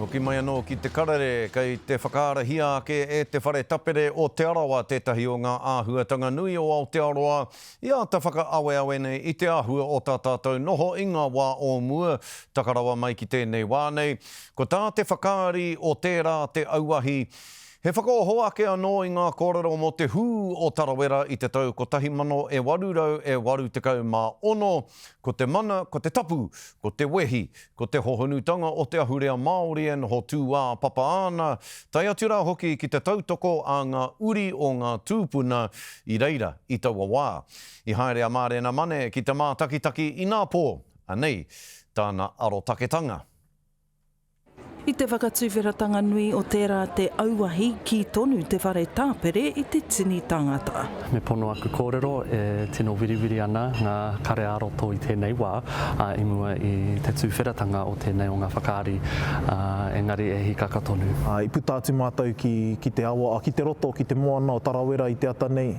Hoki mai anō ki te Karere, kei te whakaarahia ake e Te Whare Tapere o Te Arawa, tētahi o ngā āhuatanga nui o Aotearoa. Ia te whakaawe nei i te āhua o tā tātou noho i ngā wā o mua, takarawa mai ki tēnei wā nei. Ko tā te whakaari o Tērā Te Auahi, he whakaoho ake anō i ngā kōrero mo te hū o Tarawera i te tau ko 1880, ko te mana, ko te tapu, ko te wehi, ko te hohonutanga o te ahurea Māori en ho tūā papa ana, tai atu rā hoki ki te tautoko a ngā uri o ngā tūpuna i reira i taua wā. I haere a Mārena Mane ki te mātakitaki i ngā pō, anei tāna arotaketanga. I te whakatūwhiratanga nui o Tērā Te Auahi ki tonu Te Whare Tapere i te tini tangata. Me pono aku kōrero e tino wiriwiri ana ngā kare aroto i tēnei wā, i mua i te tūwhiratanga o tēnei o ngā whakaari, engari e hikaka tonu. I puta atu mātou ki te awa, ki te roto, ki te moana o Tarawera i te ata nei,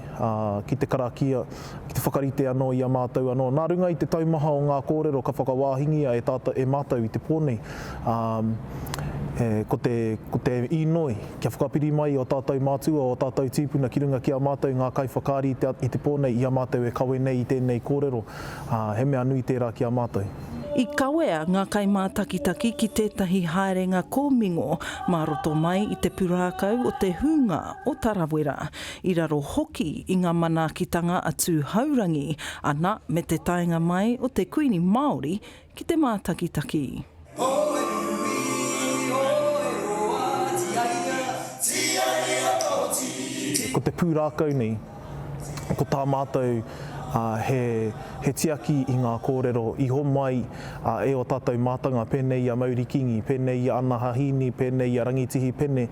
ki te karakia, ki te whakarite anō i a mātou anō. Nā runga i te taumaha o ngā kōrero ka whakawāhingia e mātou i te pōnei. Ko te inoi, kia whakapiri mai o tātou mātua, o tātou tīpuna ki runga ki a mātou ngā kai whakaari i te pōnei, i a mātou e kawe nei i tēnei kōrero. He mea nui tērā ki a mātou. I kawea ngā kai mātakitaki ki tētahi haerenga kōmingo, mā roto mai i te pūrākau o te hunga o Tarawera. I raro hoki i ngā manakitanga atu haurangi, ana me te taenga mai o te kuini Māori ki te mātakitaki. Ko te pūrākau nei, ko tā mātou he tiaki i ngā kōrero, iho mai e o tātou mātanga, pēnei a Maurikingi, pēnei a Ana Hahini, pēnei a Rangitihi Pene,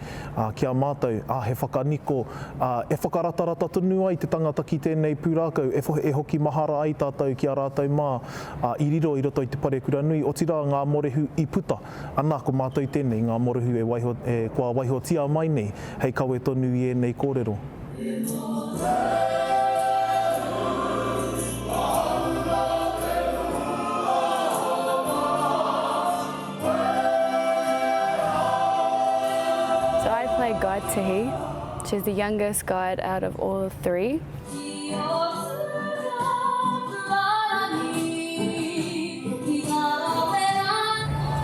kia mātou, he whakaniko, e whakaratarata tonu ai te tangata ki tēnei pūrākau, e hoki mahara ai tātou ki a rātou mā, i riro i roto i te parekura nui, o tira ngā morehu i puta, anā ko mātou tēnei, ngā morehu kua waihotia mai nei, hei kawe tonu i nei kōrero. Guide Tehi. She's the youngest guide out of all three.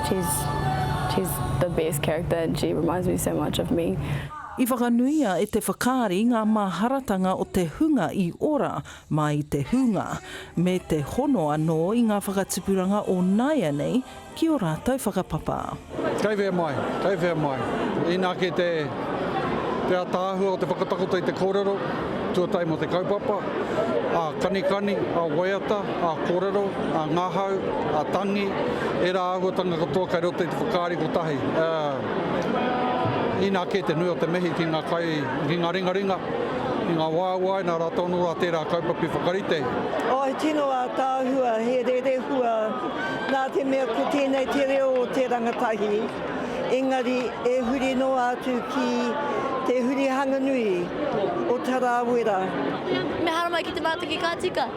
She's the best character and she reminds me so much of me. I whakanuia e te whakaari ngā māharatanga o te hunga i ora mai te hunga, me te hono anō i ngā whakatupuranga o Naia nei ki o rātou whakapapa. Kei whea mai. Ina ke te atāhua o te whakatakota i te kōrero, tuatai mo te kaupapa, a kanikani, a waiata, a kōrero, a ngāhau, a tangi, e rā ahuatanga katoa kai roto i te whakaari ko tahi. Ina ke te nui o te mehi ki ngā kai, ki ngā ringa, i ngā wāwai, nā rā tonu rā tērā kaupapi whakarite. He tino a tāhua, he rerehua, nā te mea ko tēnei te reo o te rangatahi. Engari, e huri noa atu ki te huri hanganui o Tarawera. Me hara mai ki te mātaki kātika.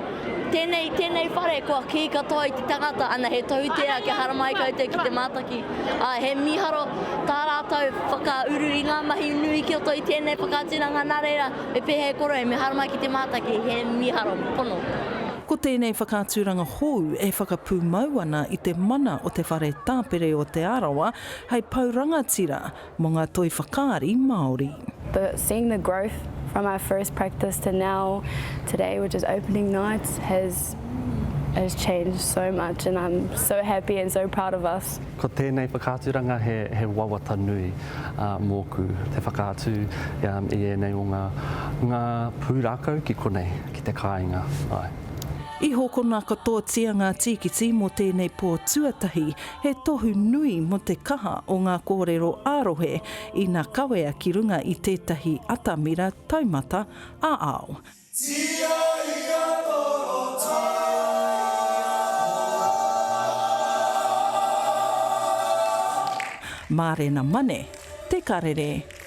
Tēnei whare kua ki katoa i te tangata, ana he tautea ke hara mai koutou ki te mātaki. He miharo tā rātou whakauru i ngā mahi nui ki oto i tēnei whakātiranga nā reira. Me pehe koro e me hara mai ki te mātaki, he miharo pono. Ko tēnei whakāturanga hou e whakapū mau ana i te mana o Te Whare Tapere o Te Arawa, hei paurangatira mo ngā toi whakaari Māori. Seeing the growth from our first practice to now, today, which is opening night, has changed so much, and I'm so happy and so proud of us. Ko tēnei whakāturanga he wawata nui mōku, te whakātu i enei o ngā pūrākau ki konei, ki te kāinga. I hoko nā katoa tia ngā tīkiti mo tēnei pō tuatahi, he tohu nui mo te kaha o ngā kōrero ārohe i ngā kawea ki runga i tētahi atamira taumata a ao. Mārena Mane, te Karere.